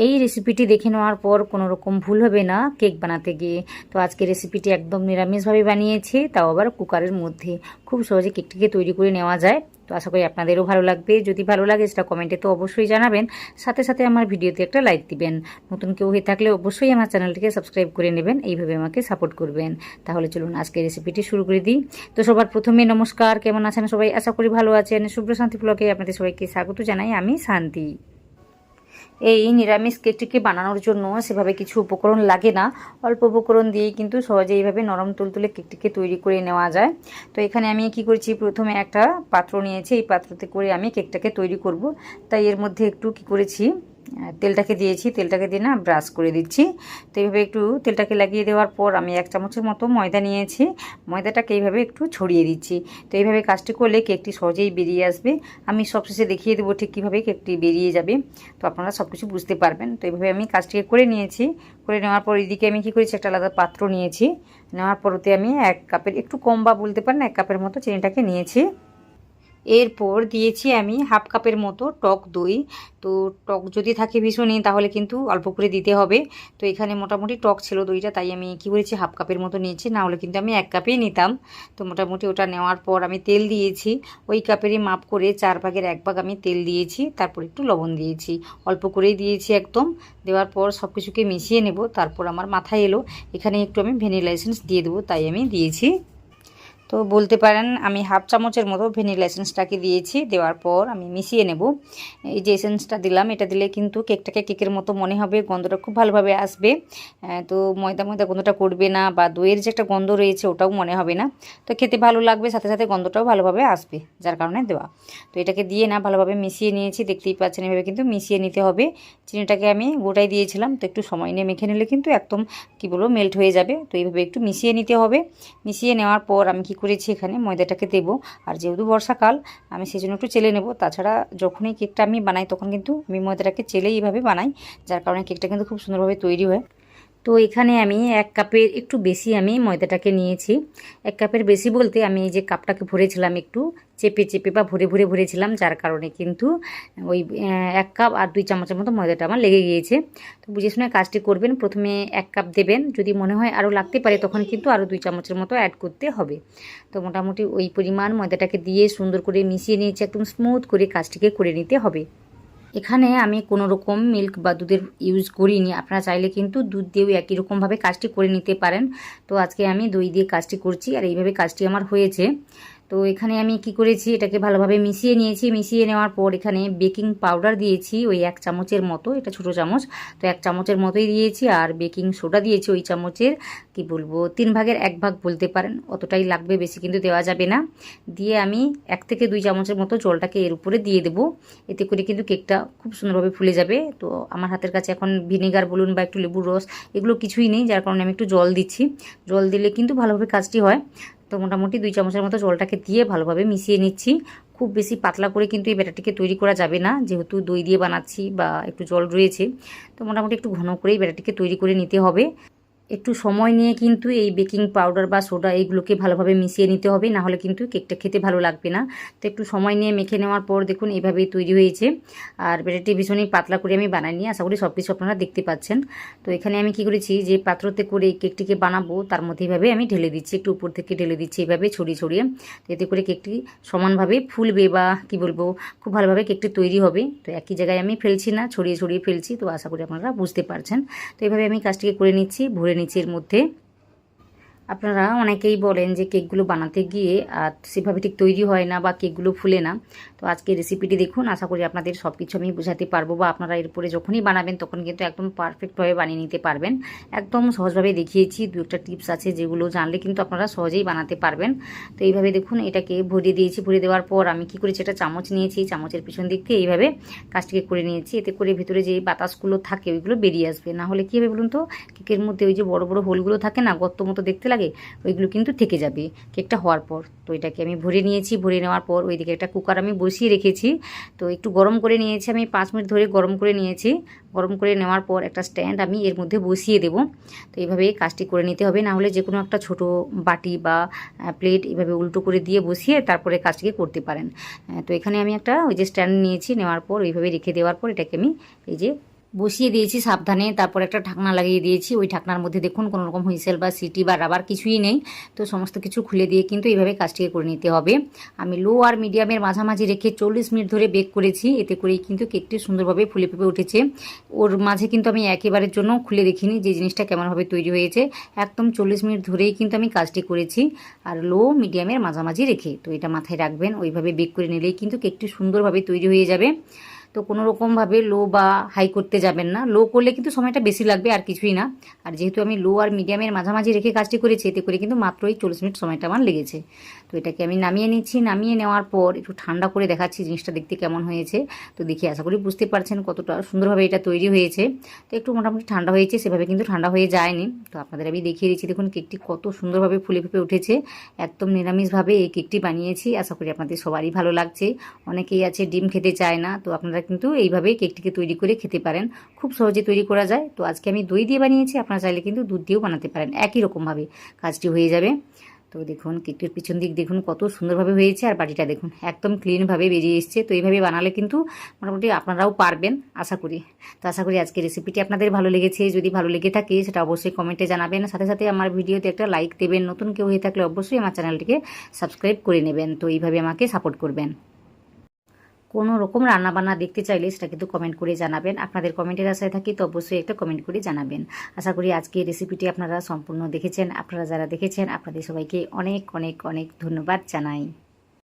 এই রেসিপিটি দেখে নেওয়ার পর কোনো রকম ভুল হবে না কেক বানাতে গিয়ে। তো আজকে রেসিপিটি একদম নিরামিষভাবে বানিয়েছি, তাও আবার কুকারের মধ্যে। খুব সহজে কেকটিকে তৈরি করে নেওয়া যায়। তো আশা করি আপনাদেরও ভালো লাগবে। যদি ভালো লাগে সেটা কমেন্টে তো অবশ্যই জানাবেন, সাথে সাথে আমার ভিডিওতে একটা লাইক দিবেন। নতুন কেউ হয়ে থাকলে অবশ্যই আমার চ্যানেলটিকে সাবস্ক্রাইব করে নেবেন, এইভাবে আমাকে সাপোর্ট করবেন। তাহলে চলুন আজকে রেসিপিটি শুরু করে দিই। তো সবার প্রথমে নমস্কার, কেমন আছেন সবাই? আশা করি ভালো আছেন। শুভ্র শান্তি ব্লগে আপনাদের সবাইকে স্বাগত জানাই, আমি শান্তি। এই নিরামিষ কেকটিকে বানানোর জন্য সেভাবে কিছু উপকরণ লাগে না, অল্প উপকরণ দিয়েই কিন্তু সহজে এইভাবে নরম তুলতুলে কেকটিকে তৈরি করে নেওয়া যায়। তো এখানে আমি কি করেছি, প্রথমে একটা পাত্র নিয়েছি, এই পাত্রতে করে আমি কেকটাকে তৈরি করব। তাই এর মধ্যে একটু কি করেছি, তেলটাকে দিয়েছি, তেলটাকে দিয়ে না ব্রাশ করে দিচ্ছি। তো এইভাবে একটু তেলটাকে লাগিয়ে দেওয়ার পর আমি 1 চামচের মতো ময়দা নিয়েছি, ময়দাটাকে এইভাবে একটু ছড়িয়ে দিচ্ছি। তো এইভাবে কাজটি করলে কেকটি সহজেই বেরিয়ে আসবে। আমি সবশেষে দেখিয়ে দেবো ঠিক কীভাবে কেকটি বেরিয়ে যাবে, তো আপনারা সব কিছু বুঝতে পারবেন। তো এইভাবে আমি কাজটিকে করে নিয়েছি। করে নেওয়ার পর এদিকে আমি কি করেছি, একটা আলাদা পাত্র নিয়েছি। নেওয়ার পরতে আমি 1 কাপের একটু কম বা বলতে পারেন 1 কাপের মতো চিনিটাকে নিয়েছি। এরপর দিয়েছি আমি 1/2 কাপের মতো টক দই। তো টক যদি থাকে ভীষণই, তাহলে কিন্তু অল্প করে দিতে হবে। তো এখানে মোটামুটি টক ছিল দইটা, তাই আমি কী করেছি 1/2 কাপের মতো নিয়েছি, না হলে কিন্তু আমি 1 কাপেই নিতাম। তো মোটামুটি ওটা নেওয়ার পর আমি তেল দিয়েছি, ওই কাপেরই মাপ করে 4 ভাগের 1 ভাগ আমি তেল দিয়েছি। তারপর একটু লবণ দিয়েছি, অল্প করেই দিয়েছি একদম। দেওয়ার পর সব কিছুকে মিশিয়ে নেব। তারপর আমার মাথায় এলো এখানে একটু আমি ভ্যানিলা এসেন্স দিয়ে দেবো, তাই আমি দিয়েছি। তো বলতে পারেন আমি 1/2 চামচের মতো ভ্যানিলা এসেন্সটাকে দিয়েছি। দেওয়ার পর আমি মিশিয়ে নেব। এই যে এসেন্সটা দিলাম, এটা দিলে কিন্তু কেকটাকে কেকের মতো মনে হবে, গন্ধটা খুব ভালোভাবে আসবে। তো ময়দা ময়দা গন্ধটা করবে না, বা দইয়ের যে একটা গন্ধ রয়েছে ওটাও মনে হবে না। তো খেতে ভালো লাগবে, সাথে সাথে গন্ধটাও ভালোভাবে আসবে, যার কারণে দেওয়া। তো এটাকে দিয়ে না ভালোভাবে মিশিয়ে নিয়েছি, দেখতেই পাচ্ছেন এভাবে কিন্তু মিশিয়ে নিতে হবে। চিনিটাকে আমি গোটাই দিয়েছিলাম, তো একটু সময় নিয়ে মেখে নিলে কিন্তু একদম কী বলবো মেল্ট হয়ে যাবে। তো এইভাবে একটু মিশিয়ে নিতে হবে। মিশিয়ে নেওয়ার পর আমি কি করেছি, এখানে ময়দাটাকে দেবো। আর যেহেতু বর্ষাকাল, আমি সেই জন্য একটু চেলে নেব। তাছাড়া যখনই কেকটা আমি বানাই তখন কিন্তু আমি ময়দাটাকে চেলেই এইভাবে বানাই, যার কারণে কেকটা কিন্তু খুব সুন্দরভাবে তৈরি হয়। তো এখানে আমি 1 কাপের একটু বেশি আমি ময়দাটাকে নিয়েছি। 1 কাপের বেশি বলতে আমি এই যে কাপটাকে ভরেছিলাম একটু চেপে চেপে বা ভরে ভরে ভরেছিলাম, যার কারণে কিন্তু ওই 1 কাপ আর 2 চামচের মতো ময়দাটা আমার লেগে গিয়েছে। তো বুঝে শুনে কাজটি করবেন। প্রথমে 1 কাপ দেবেন, যদি মনে হয় আরও লাগতে পারে তখন কিন্তু আরও 2 চামচের মতো অ্যাড করতে হবে। তো মোটামুটি ওই পরিমাণ ময়দাটাকে দিয়ে সুন্দর করে মিশিয়ে নিয়েছি, একদম স্মুথ করে কাজটিকে করে নিতে হবে। এখানে আমি কোনো রকম মিল্ক বা দুধের ইউজ করিনি, আপনারা চাইলে কিন্তু দুধ দিয়েও একই রকমভাবে কাজটি করে নিতে পারেন। তো আজকে আমি দই দিয়ে কাজটি করছি, আর এইভাবে কাজটি আমার হয়েছে। তো এখানে আমি কি করেছি, এটাকে ভালোভাবে মিশিয়ে নিয়েছি। মিশিয়ে নেওয়ার পর এখানে বেকিং পাউডার দিয়েছি ওই 1 চামচের মতো, এটা ছোটো চামচ, তো 1 চামচের মতোই দিয়েছি। আর বেকিং সোডা দিয়েছি ওই চামচের কি বলবো 3 ভাগের 1 ভাগ বলতে পারেন, অতটাই লাগবে, বেশি কিন্তু দেওয়া যাবে না। দিয়ে আমি 1 থেকে 2 চামচের মতো জলটাকে এর উপরে দিয়ে দেবো। এতে করে কিন্তু কেকটা খুব সুন্দরভাবে ফুলে যাবে। তো আমার হাতের কাছে এখন ভিনেগার বলুন বা একটু লেবুর রস এগুলো কিছুই নেই, যার কারণে আমি একটু জল দিচ্ছি। জল দিলে কিন্তু ভালোভাবে কাজটি হয়। তো মোটামুটি 2 চামচের মতো জলটাকে দিয়ে ভালোভাবে মিশিয়ে নিচ্ছি। খুব বেশি পাতলা করে কিন্তু এই ব্যাটারটিকে তৈরি করা যাবে না, যেহেতু দই দিয়ে বানাচ্ছি বা একটু জল রয়েছে। তো মোটামুটি একটু ঘন করেই ব্যাটারটিকে তৈরি করে নিতে হবে। একটু সময় নিয়ে কিন্তু এই বেকিং পাউডার বা সোডা এইগুলোকে ভালোভাবে মিশিয়ে নিতে হবে, না হলে কিন্তু কেকটা খেতে ভালো লাগবে না। তো একটু সময় নিয়ে মেখে নেওয়ার পর দেখুন এইভাবেই তৈরি হয়েছে। আর ব্যাটারটি ভীষণই পাতলা করে আমি বানাইনি, আশা করি সব কিছু আপনারা দেখতে পাচ্ছেন। তো এখানে আমি কি করেছি, যে পাত্রতে করে কেকটিকে বানাবো তার মধ্যে এইভাবে আমি ঢেলে দিচ্ছি, একটু উপর থেকে ঢেলে দিচ্ছি এইভাবে ছড়িয়ে ছড়িয়ে। এতে করে কেকটি সমানভাবে ফুলবে, বা কি বলবো খুব ভালোভাবে কেকটি তৈরি হবে। তো একই জায়গায় আমি ফেলছি না, ছড়িয়ে ছড়িয়ে ফেলছি। তো আশা করি আপনারা বুঝতে পারছেন। তো এইভাবে আমি কাজটিকে করে নিচ্ছি, ভরে নিচের মধ্যে। আপনারা অনেকেই বলেন যে কেকগুলো বানাতে গিয়ে সেভাবে ঠিক তৈরি হয় না, বা কেকগুলো ফুলে না। তো আজকে রেসিপিটি দেখুন, আশা করি আপনাদের সব কিছু আমি বোঝাতে পারবো, বা আপনারা এরপরে যখনই বানাবেন তখন কিন্তু একদম পারফেক্টভাবে বানিয়ে নিতে পারবেন। একদম সহজভাবে দেখিয়েছি, 2-একটা টিপস আছে যেগুলো জানলে কিন্তু আপনারা সহজেই বানাতে পারবেন। তো এইভাবে দেখুন এটাকে ভরিয়ে দিয়েছি। ভরিয়ে দেওয়ার পর আমি কি করেছি, একটা চামচ নিয়েছি, চামচের পিছন দিক থেকে এইভাবে কাজটিকে করে নিয়েছি। এতে করে ভিতরে যে বাতাসগুলো থাকে ওইগুলো বেরিয়ে আসবে, না হলে কী হবে বলুন তো, কেকের মধ্যে ওই যে বড় বড় হোলগুলো থাকে না, গর্ত মতো দেখতে লাগে, ওইগুলো কিন্তু থেকে যাবে কেকটা হওয়ার পর। তো এটাকে আমি ভরে নিয়েছি। ভরে নেওয়ার পর ওইদিকে একটা কুকার আমি বসিয়ে রেখেছি। তো একটু গরম করে নিয়েছি, আমি 5 মিনিট ধরে গরম করে নিয়েছি। গরম করে নেওয়ার পর একটা স্ট্যান্ড আমি এর মধ্যে বসিয়ে দেব। তো এইভাবে কাজটি করে নিতে হবে, না হলে যে কোনো একটা ছোট বাটি বা প্লেট এভাবে উল্টো করে দিয়ে বসিয়ে তারপরে কাজটিকে করতে পারেন। তো এখানে আমি একটা ওই যে স্ট্যান্ড নিয়েছি, নেওয়ার পর ওইভাবে রেখে দেওয়ার পর এটাকে আমি এই যে বসিয়ে দিয়েছি সাবধানে, তারপর একটা ঢাকনা লাগিয়ে দিয়েছি। ওই ঢাকনার মধ্যে দেখুন কোনো রকম হুইসেল বা সিটি বা রাবার কিছুই নেই। তো সমস্ত কিছু খুলে দিয়ে কিন্তু এইভাবে কাজটিকে করে নিতে হবে। আমি লো আর মিডিয়ামের মাঝামাঝি রেখে 40 মিনিট ধরে বেক করেছি। এতে করেই কিন্তু কেকটি সুন্দরভাবে ফুলে ফেপে উঠেছে। ওর মাঝে কিন্তু আমি একেবারের জন্য খুলে দেখিনি যে জিনিসটা কেমনভাবে তৈরি হয়েছে। একদম 40 মিনিট ধরেই কিন্তু আমি কাজটি করেছি, আর লো মিডিয়ামের মাঝামাঝি রেখে। তো এটা মাথায় রাখবেন, ওইভাবে বেক করে নিলেই কিন্তু কেকটি সুন্দরভাবে তৈরি হয়ে যাবে। তো কোনো রকমভাবে লো বা হাই করতে যাবেন না। লো করলে কিন্তু সময়টা বেশি লাগবে, আর কিছুই না। আর যেহেতু আমি লো আর মিডিয়ামের মাঝামাঝি রেখে কাজটি করেছি, এতে করে কিন্তু মাত্রই 40 মিনিট সময়টা আমার লেগেছে। তো এটাকে আমি নামিয়ে নিচ্ছি। নামিয়ে নেওয়ার পর একটু ঠান্ডা করে দেখাচ্ছি জিনিসটা দেখতে কেমন হয়েছে। তো দেখি, আশা করি বুঝতে পারছেন কতটা সুন্দরভাবে এটা তৈরি হয়েছে। তো একটু মোটামুটি ঠান্ডা হয়েছে, সেভাবে কিন্তু ঠান্ডা হয়ে যায়নি। তো আপনাদের আমি দেখিয়ে দিচ্ছি, দেখুন কেকটি কত সুন্দরভাবে ফুলে ফেপে উঠেছে। একদম নিরামিষভাবে এই কেকটি বানিয়েছি। আশা করি আপনাদের সবারই ভালো লাগছে। অনেকেই আছে ডিম খেতে চায় না, তো আপনারা কিন্তু এইভাবে কেকটিকে তৈরি করে খেতে পারেন। খুব সহজে তৈরি করা যায়। তো আজকে আমি দই দিয়ে বানিয়েছি, আপনারা চাইলে কিন্তু দুধ দিয়েও বানাতে পারেন, একই রকমভাবে কাজটি হয়ে যাবে। তো দেখুন কেকটির পিছন দিক দেখুন কত সুন্দরভাবে হয়েছে, আর বাটিটা দেখুন একদম ক্লিনভাবে বেরিয়ে এসছে। তো এইভাবে বানালে কিন্তু মোটামুটি আপনারাও পারবেন আশা করি। তো আশা করি আজকের রেসিপিটি আপনাদের ভালো লেগেছে। যদি ভালো লেগে থাকে সেটা অবশ্যই কমেন্টে জানাবেন। সাথে সাথে আমার ভিডিওতে একটা লাইক দেবেন। নতুন কেউ হয়ে থাকলে অবশ্যই আমার চ্যানেলটিকে সাবস্ক্রাইব করে নেবেন। তো এইভাবে আমাকে সাপোর্ট করবেন। কোনো রকম রান্নাবান্না দেখতে চাইলে সেটা কিন্তু কমেন্ট করে জানাবেন। আপনাদের কমেন্টের আশায় থাকি, তো অবশ্যই একটা কমেন্ট করে জানাবেন। আশা করি আজকে রেসিপিটি আপনারা সম্পূর্ণ দেখেছেন। আপনারা যারা দেখেছেন আপনাদের সবাইকে অনেক অনেক অনেক ধন্যবাদ জানাই।